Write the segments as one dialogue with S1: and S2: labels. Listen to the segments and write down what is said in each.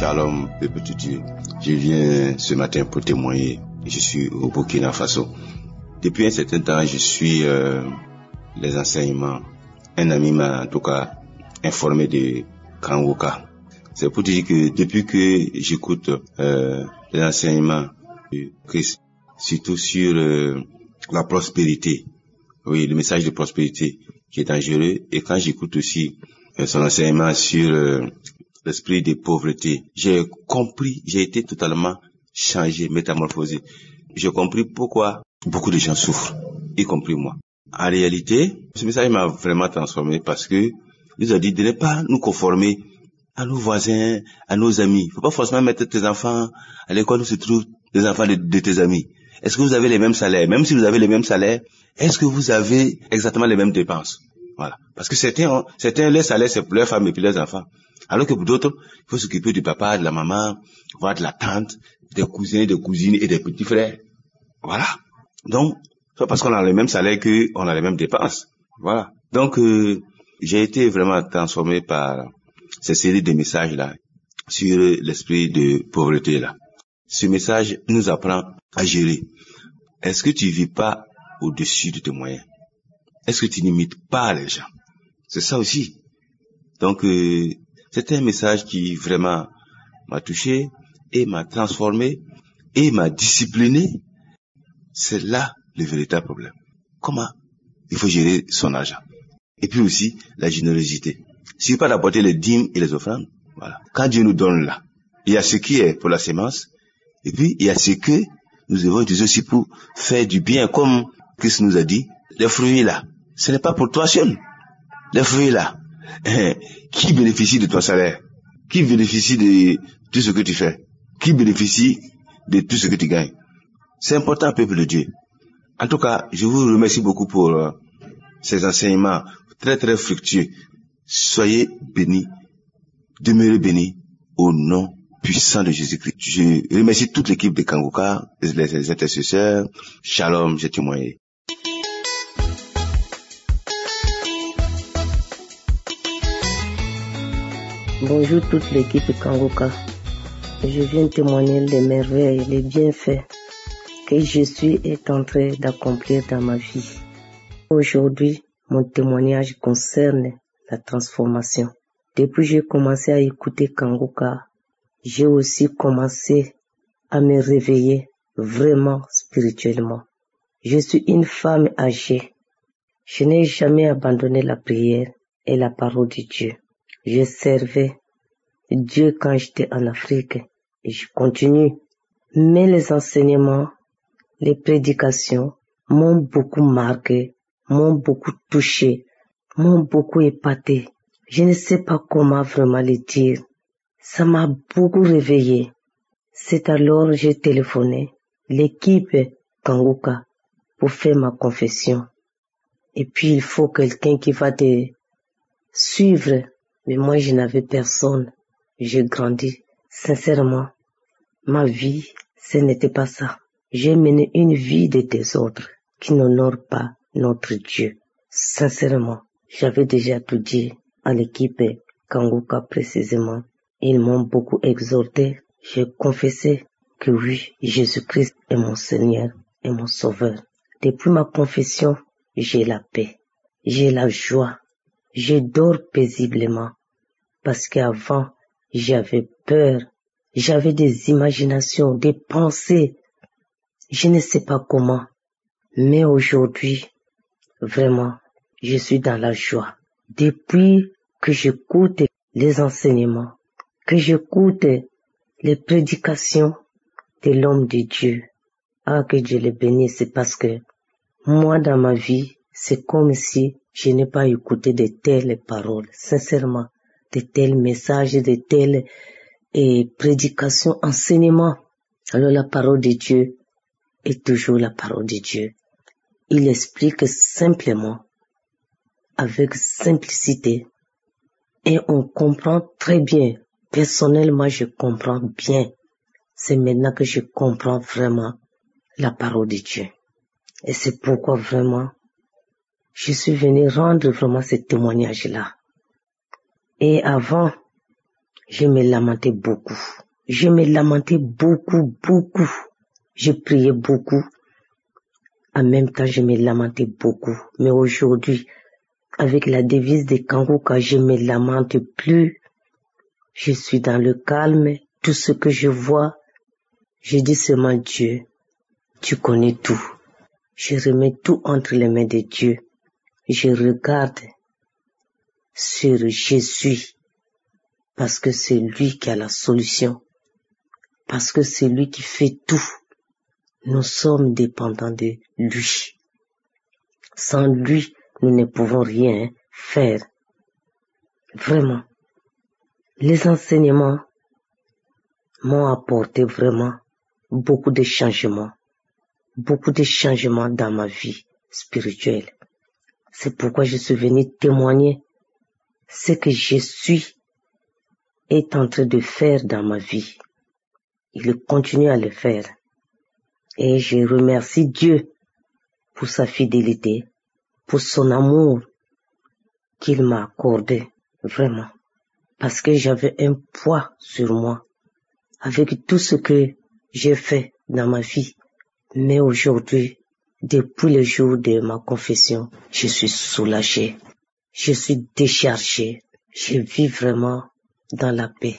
S1: Shalom, peuple de Dieu. Je viens ce matin pour témoigner. Je suis au Burkina Faso. Depuis un certain temps, je suis les enseignements. Un ami m'a en tout cas informé de Kangoka. C'est pour te dire que depuis que j'écoute les enseignements de Christ, surtout sur la prospérité, oui, le message de prospérité qui est dangereux, et quand j'écoute aussi son enseignement sur l'esprit de pauvreté, j'ai compris, j'ai été totalement changé, métamorphosé. J'ai compris pourquoi beaucoup de gens souffrent, y compris moi. En réalité, ce message m'a vraiment transformé parce que il nous a dit de ne pas nous conformer à nos voisins, à nos amis. Il ne faut pas forcément mettre tes enfants à l'école où se trouvent les enfants de tes amis. Est-ce que vous avez les mêmes salaires? Même si vous avez les mêmes salaires, est-ce que vous avez exactement les mêmes dépenses? Voilà. Parce que certains, les salaires, c'est pour leurs femmes et puis leurs enfants. Alors que pour d'autres, il faut s'occuper du papa, de la maman, voire de la tante, des cousins, des cousines et des petits frères. Voilà. Donc, c'est parce qu'on a le même salaire qu'on a les mêmes dépenses. Voilà. Donc, j'ai été vraiment transformé par ces séries de messages-là sur l'esprit de pauvreté-là. Ce message nous apprend à gérer. Est-ce que tu vis pas au-dessus de tes moyens? Est-ce que tu n'imites pas les gens? C'est ça aussi. Donc, c'était un message qui vraiment m'a touché et m'a transformé et m'a discipliné. C'est là le véritable problème. Comment il faut gérer son argent? Et puis aussi, la générosité. Il suffit pas d'apporter les dîmes et les offrandes. Voilà. Quand Dieu nous donne là, il y a ce qui est pour la sémence, et puis il y a ce que nous devons utiliser aussi pour faire du bien, comme Christ nous a dit. Les fruits là, ce n'est pas pour toi seul. Les fruits là, qui bénéficie de ton salaire? Qui bénéficie de tout ce que tu fais? Qui bénéficie de tout ce que tu gagnes? C'est important, peuple de Dieu. En tout cas, je vous remercie beaucoup pour ces enseignements très très fructueux. Soyez bénis, demeurez bénis au nom puissant de Jésus-Christ. Je remercie toute l'équipe de Kangoka, les intercesseurs. Shalom, j'ai témoigné.
S2: Bonjour toute l'équipe de Kangoka. Je viens témoigner les merveilles, les bienfaits que Jésus est en train d'accomplir dans ma vie. Aujourd'hui, mon témoignage concerne la transformation. Depuis que j'ai commencé à écouter Kangoka, j'ai aussi commencé à me réveiller vraiment spirituellement. Je suis une femme âgée. Je n'ai jamais abandonné la prière et la parole de Dieu. Je servais Dieu quand j'étais en Afrique et je continue. Mais les enseignements, les prédications m'ont beaucoup marqué, m'ont beaucoup touché, m'ont beaucoup épaté. Je ne sais pas comment vraiment le dire. Ça m'a beaucoup réveillé. C'est alors que j'ai téléphoné l'équipe Kangoka pour faire ma confession. Et puis il faut quelqu'un qui va te suivre. Mais moi je n'avais personne. J'ai grandi. Sincèrement, ma vie, ce n'était pas ça. J'ai mené une vie de désordre qui n'honore pas notre Dieu. Sincèrement, j'avais déjà tout dit à l'équipe Kangoka précisément. Ils m'ont beaucoup exhorté. J'ai confessé que oui, Jésus-Christ est mon Seigneur et mon Sauveur. Depuis ma confession, j'ai la paix, j'ai la joie, je dors paisiblement. Parce qu'avant, j'avais peur, j'avais des imaginations, des pensées. Je ne sais pas comment. Mais aujourd'hui, vraiment, je suis dans la joie. Depuis que j'écoute les enseignements, que j'écoute les prédications de l'homme de Dieu, que Dieu le bénisse, parce que moi dans ma vie, c'est comme si je n'ai pas écouté de telles paroles, sincèrement, de tels messages, de telles prédications, enseignements. Alors la parole de Dieu est toujours la parole de Dieu. Il explique simplement, avec simplicité, et on comprend très bien. Personnellement, je comprends bien. C'est maintenant que je comprends vraiment la parole de Dieu. Et c'est pourquoi vraiment, je suis venu rendre vraiment ce témoignage-là. Et avant, Je me lamentais beaucoup. Je me lamentais beaucoup. Je priais beaucoup. En même temps, je me lamentais beaucoup. Mais aujourd'hui, avec la devise de Kangoka, je me lamente plus. Je suis dans le calme. Tout ce que je vois, je dis seulement Dieu. Tu connais tout. Je remets tout entre les mains de Dieu. Je regarde sur Jésus parce que c'est lui qui a la solution. Parce que c'est lui qui fait tout. Nous sommes dépendants de lui. Sans lui, nous ne pouvons rien faire. Vraiment. Les enseignements m'ont apporté vraiment beaucoup de changements dans ma vie spirituelle. C'est pourquoi je suis venu témoigner ce que Jésus est en train de faire dans ma vie. Il continue à le faire. Et je remercie Dieu pour sa fidélité, pour son amour qu'il m'a accordé, vraiment. Parce que j'avais un poids sur moi, avec tout ce que j'ai fait dans ma vie. Mais aujourd'hui, depuis le jour de ma confession, je suis soulagée, je suis déchargée, je vis vraiment dans la paix.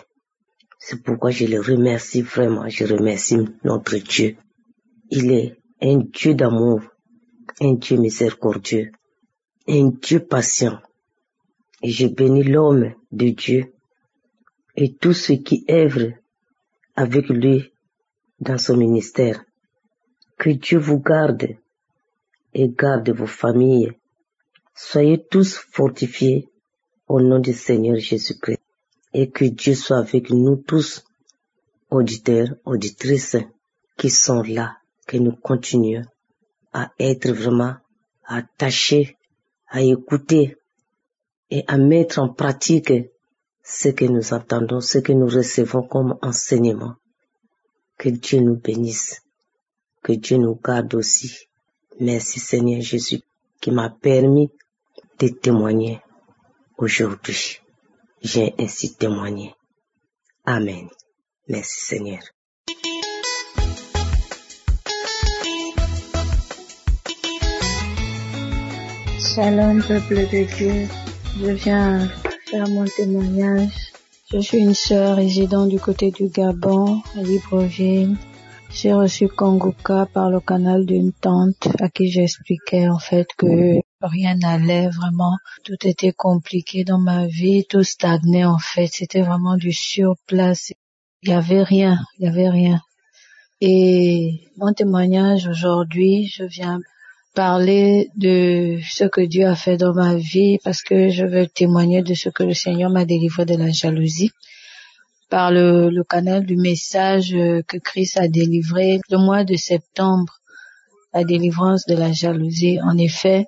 S2: C'est pourquoi je le remercie vraiment, je remercie notre Dieu. Il est un Dieu d'amour, un Dieu miséricordieux, un Dieu patient. Et je bénis l'homme de Dieu et tous ceux qui œuvrent avec lui dans son ministère. Que Dieu vous garde et garde vos familles. Soyez tous fortifiés au nom du Seigneur Jésus-Christ. Et que Dieu soit avec nous tous, auditeurs, auditrices, qui sont là, que nous continuions à être vraiment attachés, à écouter et à mettre en pratique ce que nous entendons, ce que nous recevons comme enseignement. Que Dieu nous bénisse, que Dieu nous garde aussi. Merci Seigneur Jésus qui m'a permis de témoigner aujourd'hui. J'ai ainsi témoigné. Amen. Merci Seigneur.
S3: Shalom peuple de Dieu, je viens faire mon témoignage. Je suis une sœur résidant du côté du Gabon, à Libreville. J'ai reçu Kangoka par le canal d'une tante à qui j'expliquais en fait que rien n'allait vraiment. Tout était compliqué dans ma vie, tout stagnait en fait. C'était vraiment du surplace. Il y avait rien. Et mon témoignage aujourd'hui, je viens parler de ce que Dieu a fait dans ma vie parce que je veux témoigner de ce que le Seigneur m'a délivré de la jalousie par le canal du message que Christ a délivré le mois de septembre, la délivrance de la jalousie. En effet,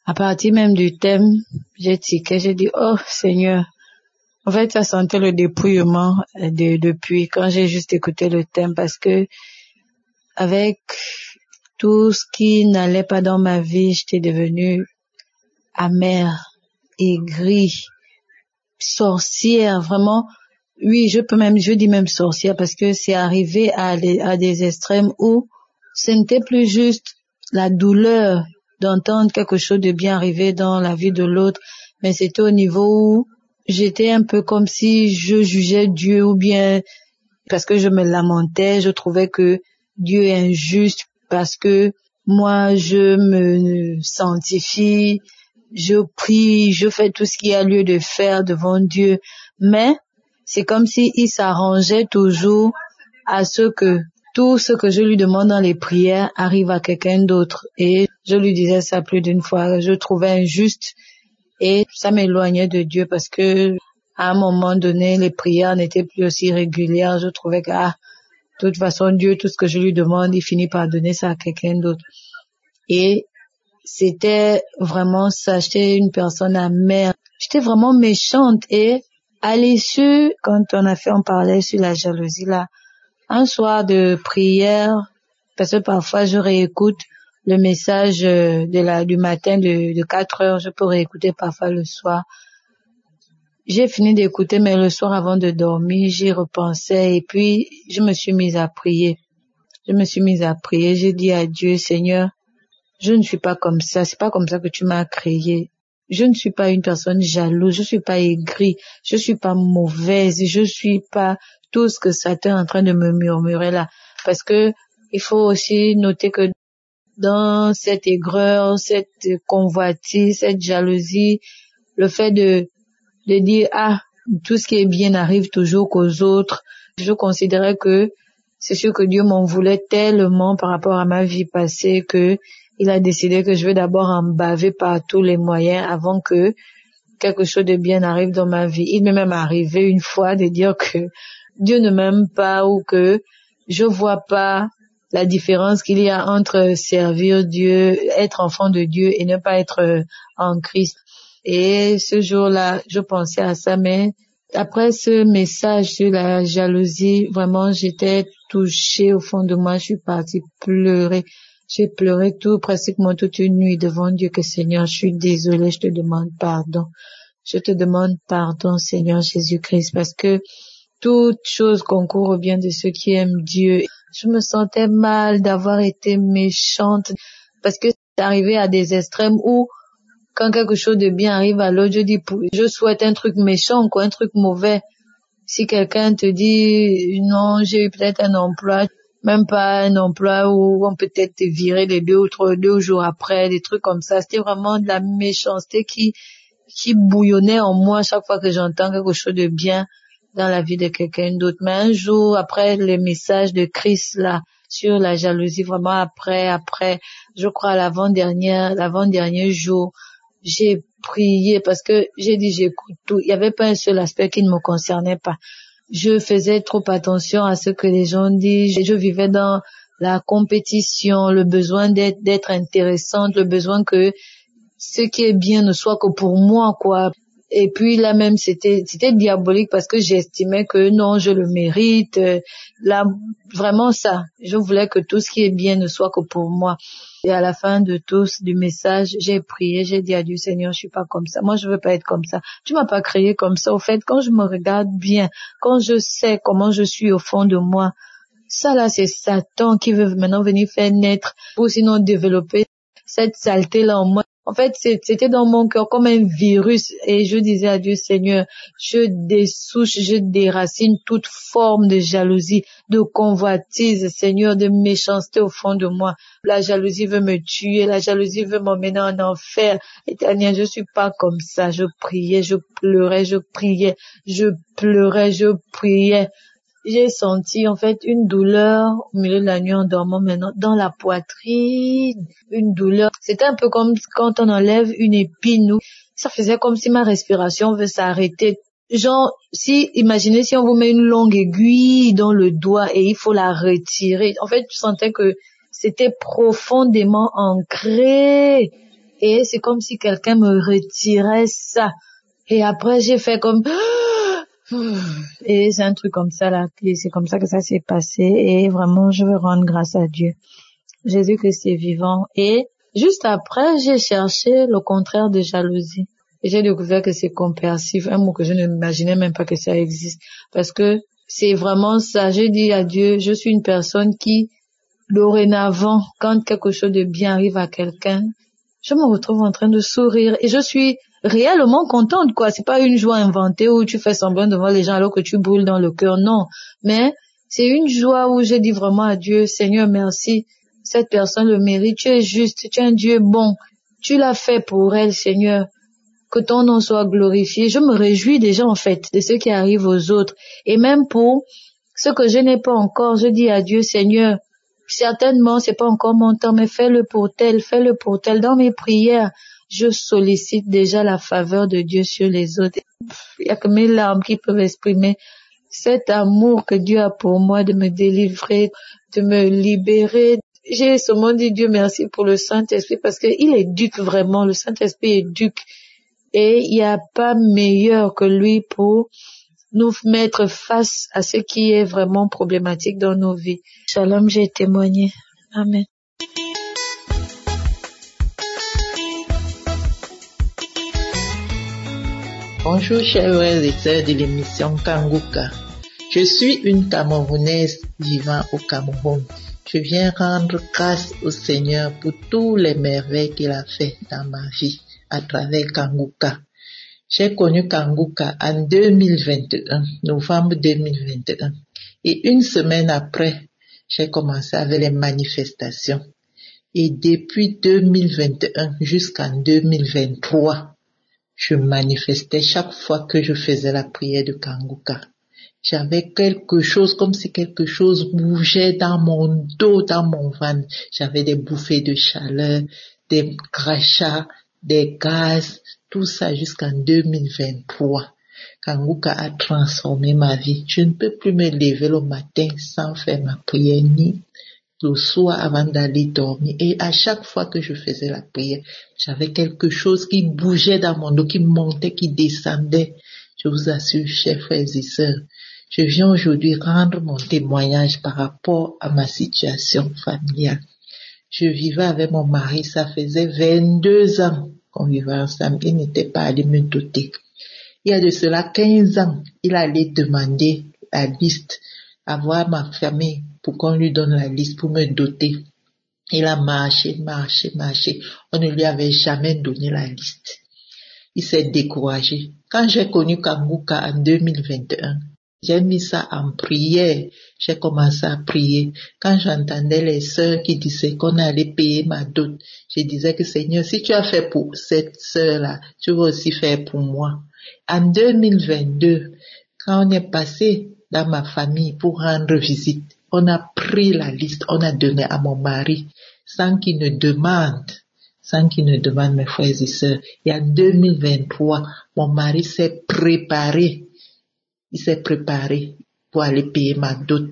S3: à partir même du thème, j'ai dit, oh Seigneur, en fait, ça sentait le dépouillement depuis quand j'ai juste écouté le thème parce que avec tout ce qui n'allait pas dans ma vie, j'étais devenue amère, aigrie, sorcière, vraiment. Oui, je dis même sorcière parce que c'est arrivé à des extrêmes où ce n'était plus juste la douleur d'entendre quelque chose de bien arriver dans la vie de l'autre, mais c'était au niveau où j'étais un peu comme si je jugeais Dieu ou bien parce que je me lamentais, je trouvais que Dieu est injuste parce que moi je me sanctifie, je prie, je fais tout ce qu'il y a lieu de faire devant Dieu, mais c'est comme si il s'arrangeait toujours à ce que tout ce que je lui demande dans les prières arrive à quelqu'un d'autre. Et je lui disais ça plus d'une fois, je trouvais injuste et ça m'éloignait de Dieu parce que à un moment donné, les prières n'étaient plus aussi régulières. Je trouvais que, de toute façon, Dieu, tout ce que je lui demande, il finit par donner ça à quelqu'un d'autre. Et c'était vraiment ça, j'étais une personne amère. J'étais vraiment méchante et à l'issue, quand on parlait sur la jalousie là, un soir de prière, parce que parfois je réécoute le message du matin de 4 heures, je peux réécouter parfois le soir. j'ai fini d'écouter, mais le soir avant de dormir, j'y repensais et puis je me suis mise à prier. J'ai dit à Dieu, Seigneur, je ne suis pas comme ça, c'est pas comme ça que tu m'as créé. Je ne suis pas une personne jalouse, je suis pas aigrie, je suis pas mauvaise, je suis pas tout ce que Satan est en train de me murmurer là. Parce que il faut aussi noter que dans cette aigreur, cette convoitise, cette jalousie, le fait de dire, tout ce qui est bien n'arrive toujours qu'aux autres, je considérais que c'est sûr que Dieu m'en voulait tellement par rapport à ma vie passée que il a décidé que je vais d'abord en baver par tous les moyens avant que quelque chose de bien arrive dans ma vie. Il m'est même arrivé une fois de dire que Dieu ne m'aime pas ou que je vois pas la différence qu'il y a entre servir Dieu, être enfant de Dieu et ne pas être en Christ. Et ce jour-là, je pensais à ça, mais après ce message sur la jalousie, vraiment, j'étais touchée au fond de moi. Je suis partie pleurer. J'ai pleuré pratiquement toute une nuit devant Dieu que Seigneur, je suis désolée, je te demande pardon. Je te demande pardon, Seigneur Jésus-Christ, parce que toute chose concourt au bien de ceux qui aiment Dieu. Je me sentais mal d'avoir été méchante parce que c'est arrivé à des extrêmes où quand quelque chose de bien arrive à l'autre, je souhaite un truc méchant, un truc mauvais. Si quelqu'un te dit, non, j'ai eu peut-être un emploi, même pas un emploi où on peut peut-être te virer les 2 jours après, des trucs comme ça. C'était vraiment de la méchanceté qui bouillonnait en moi chaque fois que j'entends quelque chose de bien dans la vie de quelqu'un d'autre. Mais un jour, après le message de Christ là, sur la jalousie, vraiment après, je crois l'avant-dernier jour, j'ai prié parce que j'ai dit j'écoute tout. Il n'y avait pas un seul aspect qui ne me concernait pas. Je faisais trop attention à ce que les gens disent. Je vivais dans la compétition, le besoin d'être intéressante, le besoin que ce qui est bien ne soit que pour moi, quoi. Et puis là même, c'était diabolique parce que j'estimais que non, je le mérite. Là, vraiment ça. Je voulais que tout ce qui est bien ne soit que pour moi. Et à la fin de du message, j'ai prié, j'ai dit à Dieu, Seigneur, je suis pas comme ça. Moi, je veux pas être comme ça. Tu m'as pas créé comme ça. Au fait, quand je me regarde bien, quand je sais comment je suis au fond de moi, ça là, c'est Satan qui veut maintenant venir faire naître pour sinon développer cette saleté-là en moi. En fait, c'était dans mon cœur comme un virus et je disais à Dieu, Seigneur, je déracine toute forme de jalousie, de convoitise, Seigneur, de méchanceté au fond de moi. La jalousie veut me tuer, la jalousie veut m'emmener en enfer. Éternel, je suis pas comme ça. Je priais, je pleurais, je priais, je pleurais, je priais. J'ai senti en fait une douleur au milieu de la nuit en dormant maintenant dans la poitrine, une douleur. C'était un peu comme quand on enlève une épine. Ça faisait comme si ma respiration veut s'arrêter. Genre, imaginez si on vous met une longue aiguille dans le doigt et il faut la retirer. En fait, je sentais que c'était profondément ancré et c'est comme si quelqu'un me retirait ça. Et après, j'ai fait comme... Et c'est un truc comme ça là, c'est comme ça que ça s'est passé et vraiment je veux rendre grâce à Dieu. Jésus-Christ est vivant et juste après j'ai cherché le contraire de jalousie et j'ai découvert que c'est compassif, un mot que je ne m'imaginais même pas que ça existe parce que c'est vraiment ça. J'ai dit à Dieu, je suis une personne qui dorénavant quand quelque chose de bien arrive à quelqu'un, je me retrouve en train de sourire et je suis réellement contente, quoi. C'est pas une joie inventée où tu fais semblant devant les gens alors que tu brûles dans le cœur, non. Mais c'est une joie où je dis vraiment à Dieu, Seigneur, merci. Cette personne le mérite. Tu es juste, tu es un Dieu bon. Tu l'as fait pour elle, Seigneur. Que ton nom soit glorifié. Je me réjouis déjà, en fait, de ce qui arrive aux autres. Et même pour ce que je n'ai pas encore, je dis à Dieu, Seigneur, certainement, c'est pas encore mon temps, mais fais-le pour tel. Dans mes prières, je sollicite déjà la faveur de Dieu sur les autres. Il y a que mes larmes qui peuvent exprimer cet amour que Dieu a pour moi de me délivrer, de me libérer. J'ai seulement dit Dieu merci pour le Saint-Esprit parce qu'il éduque vraiment, le Saint-Esprit éduque. Et il n'y a pas meilleur que lui pour nous mettre face à ce qui est vraiment problématique dans nos vies. Shalom, j'ai témoigné. Amen.
S4: Bonjour chers frères et sœurs de l'émission Kanguka. Je suis une Camerounaise vivant au Cameroun. Je viens rendre grâce au Seigneur pour tous les merveilles qu'il a fait dans ma vie à travers Kanguka. J'ai connu Kanguka en 2021, novembre 2021. Et une semaine après, j'ai commencé avec les manifestations. Et depuis 2021 jusqu'en 2023, je manifestais chaque fois que je faisais la prière de Kanguka. J'avais quelque chose, comme si quelque chose bougeait dans mon dos, dans mon ventre. J'avais des bouffées de chaleur, des crachats, des gaz, tout ça jusqu'en 2023. Kanguka a transformé ma vie. Je ne peux plus me lever le matin sans faire ma prière, ni le soir avant d'aller dormir. Et à chaque fois que je faisais la prière, j'avais quelque chose qui bougeait dans mon dos, qui montait, qui descendait. Je vous assure, chers frères et sœurs, je viens aujourd'hui rendre mon témoignage par rapport à ma situation familiale. Je vivais avec mon mari, ça faisait 22 ans qu'on vivait ensemble. Il n'était pas allé me doter. Il y a de cela 15 ans, il allait demander la liste, à voir ma famille pour qu'on lui donne la liste pour me doter. Il a marché. On ne lui avait jamais donné la liste. Il s'est découragé. Quand j'ai connu Kanguka en 2021, j'ai mis ça en prière. J'ai commencé à prier. Quand j'entendais les sœurs qui disaient qu'on allait payer ma dot, je disais que Seigneur, si tu as fait pour cette sœur-là, tu vas aussi faire pour moi. En 2022, quand on est passé dans ma famille pour rendre visite, on a pris la liste, on a donné à mon mari, sans qu'il ne demande, mes frères et sœurs. Et en 2023, mon mari s'est préparé. Il s'est préparé pour aller payer ma dot.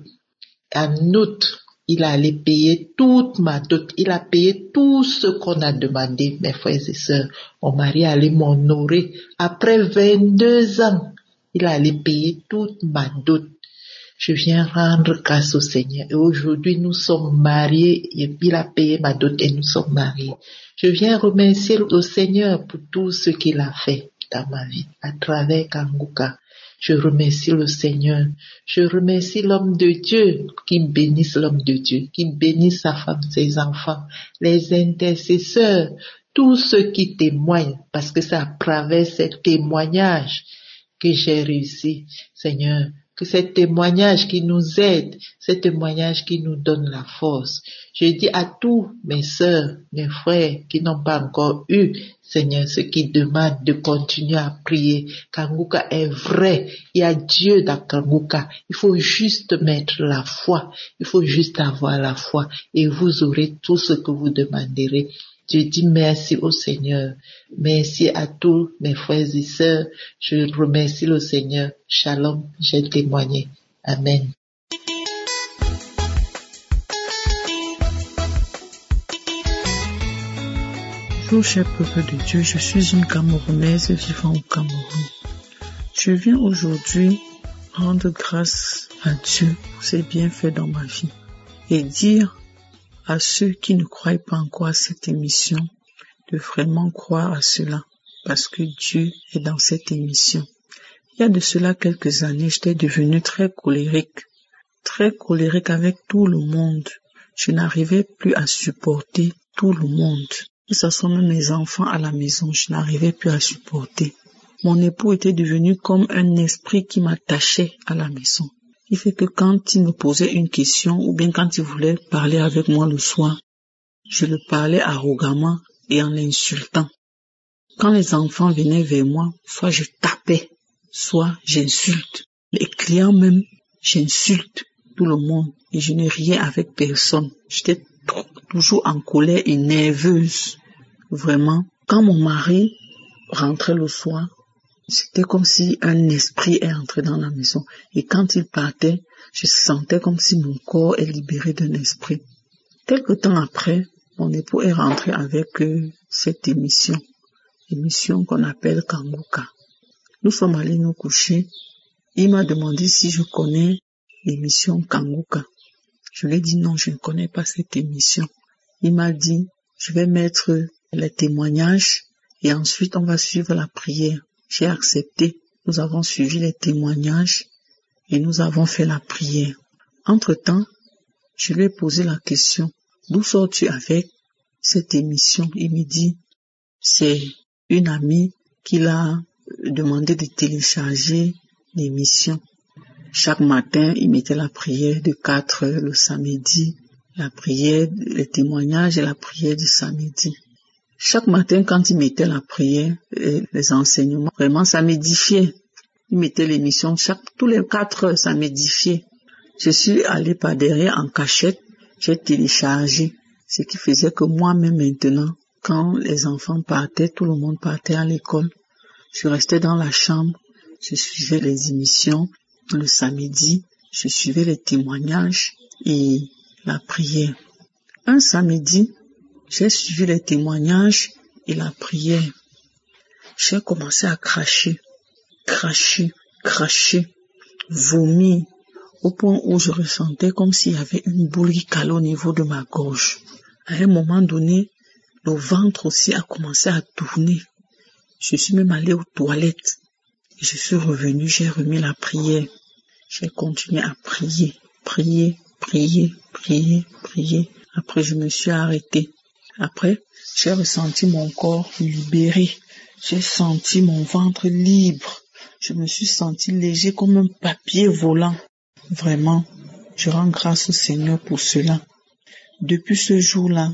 S4: En août, il allait payer toute ma dot. Il a payé tout ce qu'on a demandé, mes frères et sœurs. Mon mari allait m'honorer. Après 22 ans, il allait payer toute ma dot. Je viens rendre grâce au Seigneur. Et aujourd'hui, nous sommes mariés. Et il a payé ma dot et nous sommes mariés. Je viens remercier le Seigneur pour tout ce qu'il a fait dans ma vie, à travers Kanguka. Je remercie le Seigneur. Je remercie l'homme de Dieu, qui bénisse l'homme de Dieu, qui bénisse sa femme, ses enfants, les intercesseurs, tous ceux qui témoignent, parce que c'est à travers ces témoignages que j'ai réussi, Seigneur. Que ces témoignages qui nous aident, ces témoignages qui nous donnent la force. Je dis à tous mes sœurs, mes frères qui n'ont pas encore eu, Seigneur, ceux qui demandent de continuer à prier. Kanguka est vrai. Il y a Dieu dans Kanguka. Il faut juste mettre la foi. Il faut juste avoir la foi. Et vous aurez tout ce que vous demanderez. Je dis merci au Seigneur. Merci à tous mes frères et sœurs. Je remercie le Seigneur. Shalom, j'ai témoigné. Amen.
S5: Bonjour, cher peuple de Dieu. Je suis une Camerounaise vivant au Cameroun. Je viens aujourd'hui rendre grâce à Dieu pour ses bienfaits dans ma vie et dire à ceux qui ne croient pas encore à cette émission de vraiment croire à cela, parce que Dieu est dans cette émission. Il y a de cela quelques années, j'étais devenue très colérique avec tout le monde. Je n'arrivais plus à supporter tout le monde. Que ce soit même mes enfants à la maison, je n'arrivais plus à supporter. Mon époux était devenu comme un esprit qui m'attachait à la maison. Il fait que quand il me posait une question ou bien quand il voulait parler avec moi le soir, je le parlais arrogamment et en l'insultant. Quand les enfants venaient vers moi, soit je tapais, soit j'insulte. Les clients même, j'insulte tout le monde et je ne riais avec personne. J'étais toujours en colère et nerveuse. Vraiment, quand mon mari rentrait le soir, c'était comme si un esprit est entré dans la maison. Et quand il partait, je sentais comme si mon corps est libéré d'un esprit. Quelque temps après, mon époux est rentré avec cette émission qu'on appelle Kanguka. Nous sommes allés nous coucher. Il m'a demandé si je connais l'émission Kanguka. Je lui ai dit non, je ne connais pas cette émission. Il m'a dit, je vais mettre les témoignages et ensuite on va suivre la prière. j'ai accepté. Nous avons suivi les témoignages et nous avons fait la prière. Entre-temps, je lui ai posé la question, d'où sors-tu avec cette émission? Il me dit, c'est une amie qui l'a demandé de télécharger l'émission. Chaque matin, il mettait la prière de 4 heures le samedi, la prière, les témoignages et la prière du samedi. Chaque matin, quand il mettait la prière, les enseignements, vraiment, ça m'édifiait. Il mettait l'émission tous les 4 heures, ça m'édifiait. Je suis allée par derrière en cachette, j'ai téléchargé, ce qui faisait que moi-même maintenant, quand les enfants partaient, tout le monde partait à l'école, je restais dans la chambre, je suivais les émissions. Le samedi, je suivais les témoignages et la prière. Un samedi, j'ai suivi les témoignages et la prière. J'ai commencé à cracher, vomir, au point où je ressentais comme s'il y avait une boule qui calait au niveau de ma gorge. À un moment donné, le ventre aussi a commencé à tourner. Je suis même allée aux toilettes. Et je suis revenue, j'ai remis la prière. J'ai continué à prier. Après, je me suis arrêtée. Après, j'ai ressenti mon corps libéré. J'ai senti mon ventre libre. Je me suis senti léger comme un papier volant. Vraiment, je rends grâce au Seigneur pour cela. Depuis ce jour-là,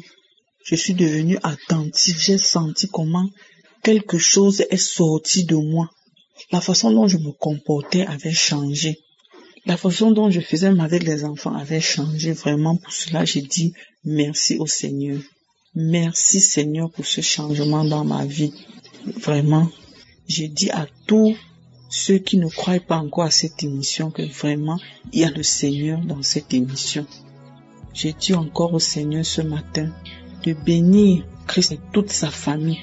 S5: je suis devenue attentive. J'ai senti comment quelque chose est sorti de moi. La façon dont je me comportais avait changé. La façon dont je faisais avec les enfants avait changé. Vraiment, pour cela, j'ai dit merci au Seigneur. Merci Seigneur pour ce changement dans ma vie. Vraiment, j'ai dit à tous ceux qui ne croient pas encore à cette émission que vraiment, il y a le Seigneur dans cette émission. J'ai dit encore au Seigneur ce matin de bénir Christ et toute sa famille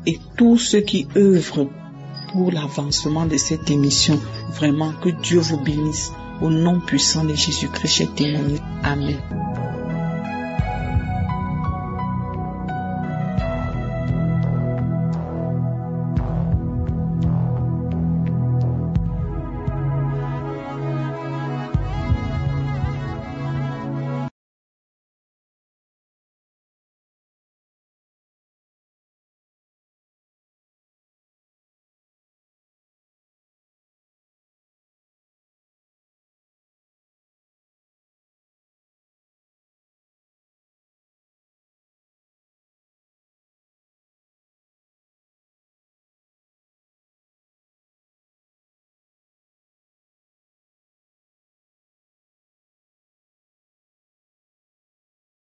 S5: et tous ceux qui œuvrent pour l'avancement de cette émission. Vraiment, que Dieu vous bénisse. Au nom puissant de Jésus-Christ, j'ai témoigné. Amen.